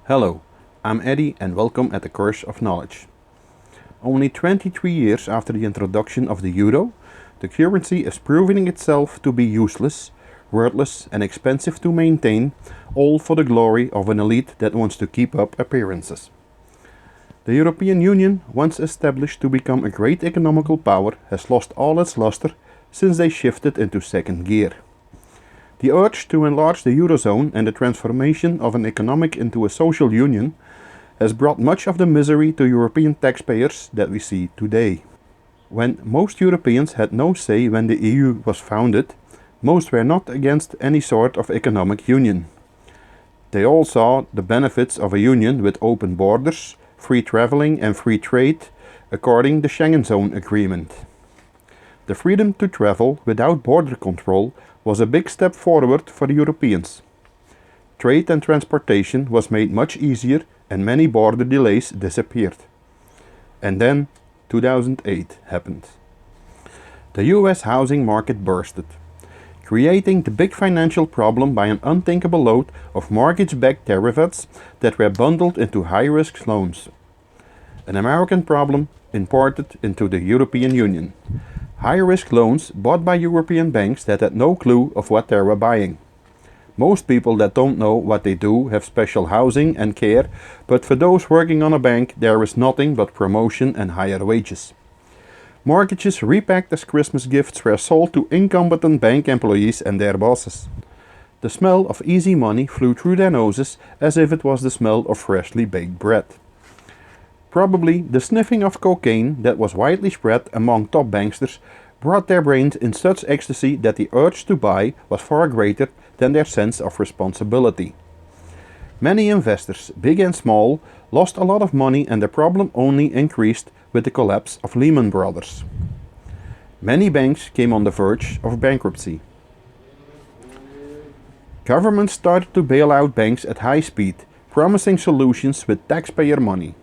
Hello, I'm Eddie and welcome at the Course of Knowledge. Only 23 years after the introduction of the euro, the currency is proving itself to be useless, worthless and expensive to maintain, all for the glory of an elite that wants to keep up appearances. The European Union, once established to become a great economical power, has lost all its luster since they shifted into second gear. The urge to enlarge the eurozone and the transformation of an economic into a social union has brought much of the misery to European taxpayers that we see today. When most Europeans had no say when the EU was founded, most were not against any sort of economic union. They all saw the benefits of a union with open borders, free travelling and free trade, according to the Shengen zone agreement. The freedom to travel without border control was a big step forward for the Europeans. Trade and transportation was made much easier and many border delays disappeared. And then 2008 happened. The US housing market bursted, creating the big financial problem by an unthinkable load of mortgage-backed derivatives that were bundled into high-risk loans. An American problem imported into the European Union. High-risk loans bought by European banks that had no clue of what they were buying. Most people that don't know what they do have special housing and care, but for those working on a bank there is nothing but promotion and higher wages. Mortgages repacked as Christmas gifts were sold to incompetent bank employees and their bosses. The smell of easy money flew through their noses as if it was the smell of freshly baked bread. Probably the sniffing of cocaine that was widely spread among top banksters brought their brains in such ecstasy that the urge to buy was far greater than their sense of responsibility. Many investors, big and small, lost a lot of money and the problem only increased with the collapse of Lehman Brothers. Many banks came on the verge of bankruptcy. Governments started to bail out banks at high speed, promising solutions with taxpayer money.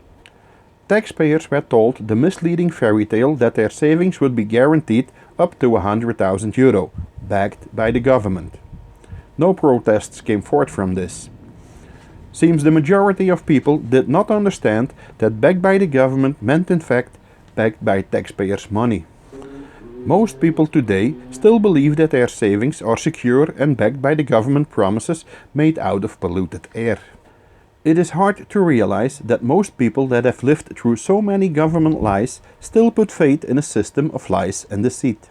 Taxpayers were told the misleading fairy tale that their savings would be guaranteed up to €100,000, backed by the government. No protests came forth from this. Seems the majority of people did not understand that backed by the government meant in fact backed by taxpayers' money. Most people today still believe that their savings are secure and backed by the government promises made out of polluted air. It is hard to realize that most people that have lived through so many government lies still put faith in a system of lies and deceit.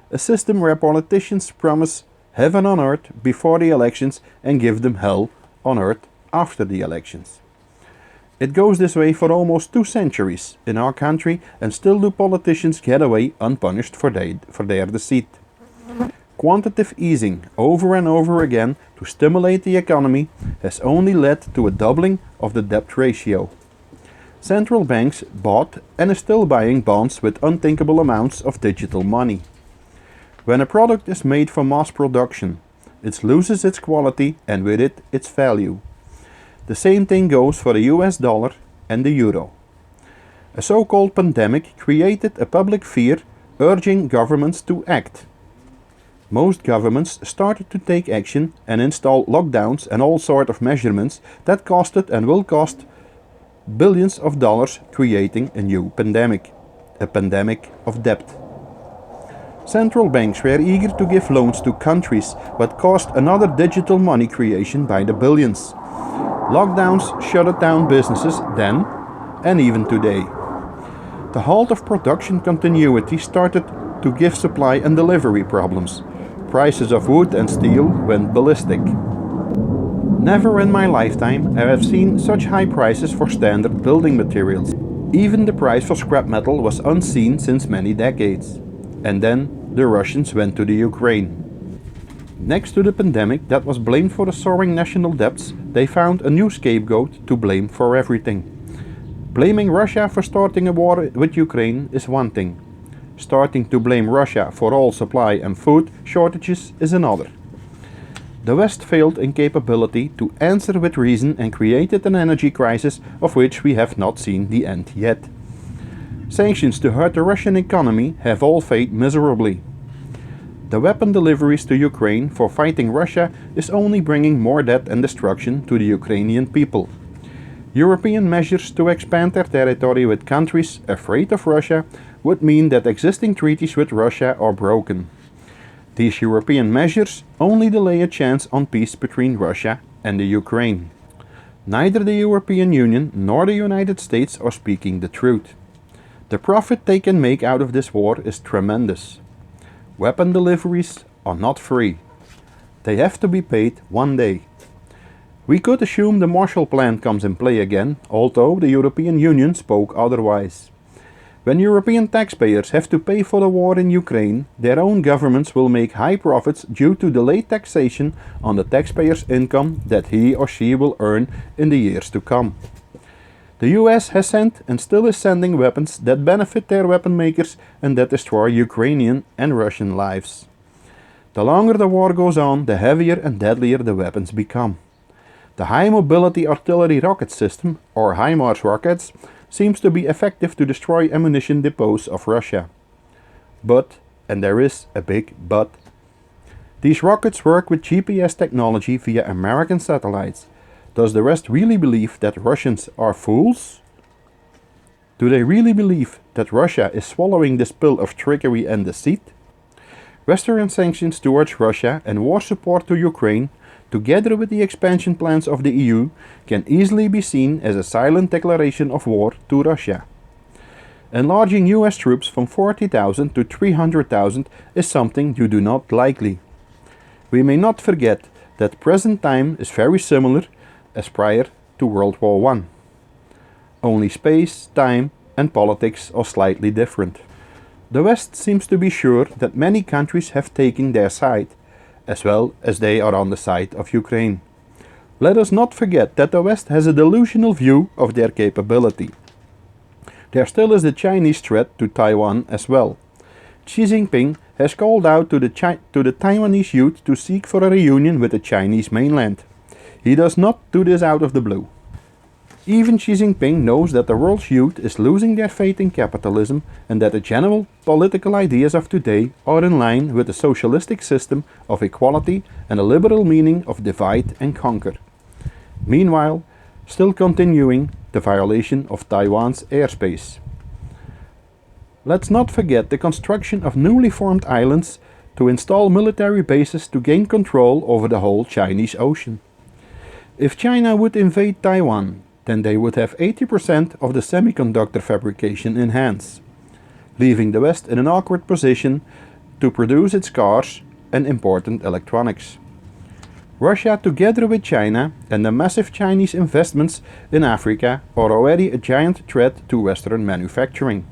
A system where politicians promise heaven on earth before the elections and give them hell on earth after the elections. It goes this way for almost 2 centuries in our country and still do politicians get away unpunished for their deceit. Quantitative easing over and over again to stimulate the economy has only led to a doubling of the debt ratio. Central banks bought and are still buying bonds with unthinkable amounts of digital money. When a product is made for mass production, it loses its quality and with it its value. The same thing goes for the US dollar and the euro. A so-called pandemic created a public fear urging governments to act. Most governments started to take action and install lockdowns and all sorts of measurements that costed and will cost billions of dollars, creating a new pandemic, a pandemic of debt. Central banks were eager to give loans to countries but caused another digital money creation by the billions. Lockdowns shut down businesses then and even today. The halt of production continuity started to give supply and delivery problems. Prices of wood and steel went ballistic. Never in my lifetime have I seen such high prices for standard building materials. Even the price for scrap metal was unseen since many decades. And then the Russians went to the Ukraine. Next to the pandemic that was blamed for the soaring national debts, they found a new scapegoat to blame for everything. Blaming Russia for starting a war with Ukraine is one thing. Starting to blame Russia for all supply and food shortages is another. The West failed in capability to answer with reason and created an energy crisis of which we have not seen the end yet. Sanctions to hurt the Russian economy have all failed miserably. The weapon deliveries to Ukraine for fighting Russia is only bringing more death and destruction to the Ukrainian people. European measures to expand their territory with countries afraid of Russia would mean that existing treaties with Russia are broken. These European measures only delay a chance on peace between Russia and the Ukraine. Neither the European Union nor the United States are speaking the truth. The profit they can make out of this war is tremendous. Weapon deliveries are not free. They have to be paid one day. We could assume the Marshall Plan comes in play again, although the European Union spoke otherwise. When European taxpayers have to pay for the war in Ukraine, their own governments will make high profits due to delayed taxation on the taxpayer's income that he or she will earn in the years to come. The US has sent and still is sending weapons that benefit their weapon makers and that destroy Ukrainian and Russian lives. The longer the war goes on, the heavier and deadlier the weapons become. The High Mobility Artillery Rocket System, or HIMARS rockets, seems to be effective to destroy ammunition depots of Russia. But, and there is a big but, these rockets work with GPS technology via American satellites. Does the West really believe that Russians are fools? Do they really believe that Russia is swallowing this pill of trickery and deceit? Western sanctions towards Russia and war support to Ukraine, together with the expansion plans of the EU, can easily be seen as a silent declaration of war to Russia. Enlarging US troops from 40,000 to 300,000 is something you do not likely. We may not forget that present time is very similar as prior to World War I. Only space, time and politics are slightly different. The West seems to be sure that many countries have taken their side, as well as they are on the side of Ukraine. Let us not forget that the West has a delusional view of their capability. There still is the Chinese threat to Taiwan as well. Xi Jinping has called out to the Taiwanese youth to seek for a reunion with the Chinese mainland. He does not do this out of the blue. Even Xi Jinping knows that the world's youth is losing their faith in capitalism and that the general political ideas of today are in line with the socialistic system of equality and a liberal meaning of divide and conquer. Meanwhile, still continuing the violation of Taiwan's airspace. Let's not forget the construction of newly formed islands to install military bases to gain control over the whole Chinese Ocean. If China would invade Taiwan, then they would have 80% of the semiconductor fabrication in hands, leaving the West in an awkward position to produce its cars and important electronics. Russia, together with China and the massive Chinese investments in Africa, are already a giant threat to Western manufacturing.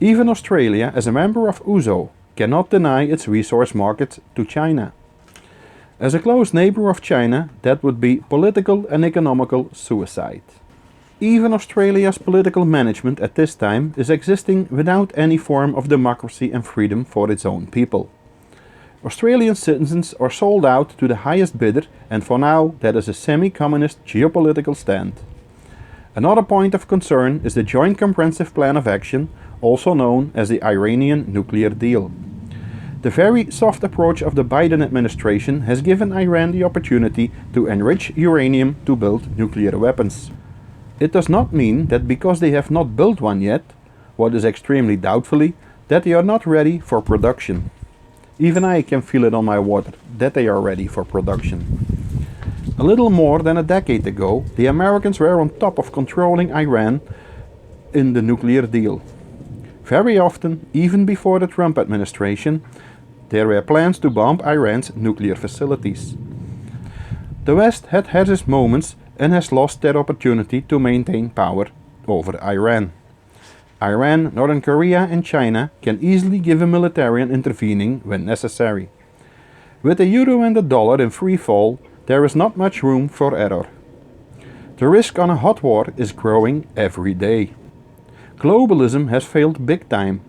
Even Australia, as a member of EUZO, cannot deny its resource market to China. As a close neighbor of China, that would be political and economical suicide. Even Australia's political management at this time is existing without any form of democracy and freedom for its own people. Australian citizens are sold out to the highest bidder, and for now that is a semi-communist geopolitical stand. Another point of concern is the Joint Comprehensive Plan of Action, also known as the Iranian nuclear deal. The very soft approach of the Biden administration has given Iran the opportunity to enrich uranium to build nuclear weapons. It does not mean that because they have not built one yet, what is extremely doubtfully, that they are not ready for production. Even I can feel it on my water that they are ready for production. A little more than a decade ago, the Americans were on top of controlling Iran in the nuclear deal. Very often, even before the Trump administration, there were plans to bomb Iran's nuclear facilities. The West had its moments and has lost their opportunity to maintain power over Iran. Iran, Northern Korea and China can easily give a military intervening when necessary. With the euro and the dollar in free fall, there is not much room for error. The risk on a hot war is growing every day. Globalism has failed big time,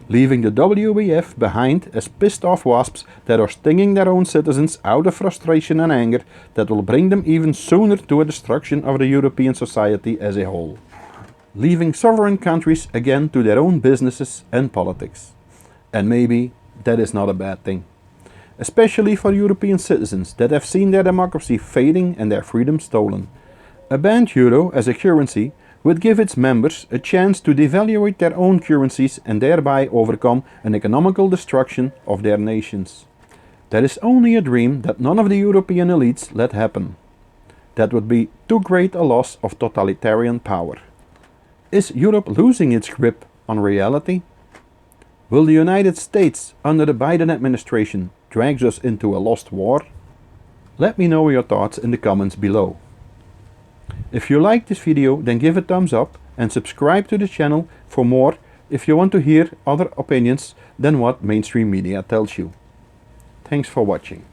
leaving the WEF behind as pissed off wasps that are stinging their own citizens out of frustration and anger that will bring them even sooner to a destruction of the European society as a whole, leaving sovereign countries again to their own businesses and politics. And maybe that is not a bad thing. Especially for European citizens that have seen their democracy fading and their freedom stolen. A banned euro as a currency would give its members a chance to devaluate their own currencies and thereby overcome an economical destruction of their nations. That is only a dream that none of the European elites let happen. That would be too great a loss of totalitarian power. Is Europe losing its grip on reality? Will the United States under the Biden administration drag us into a lost war? Let me know your thoughts in the comments below. If you like this video, then give a thumbs up and subscribe to the channel for more if you want to hear other opinions than what mainstream media tells you. Thanks for watching.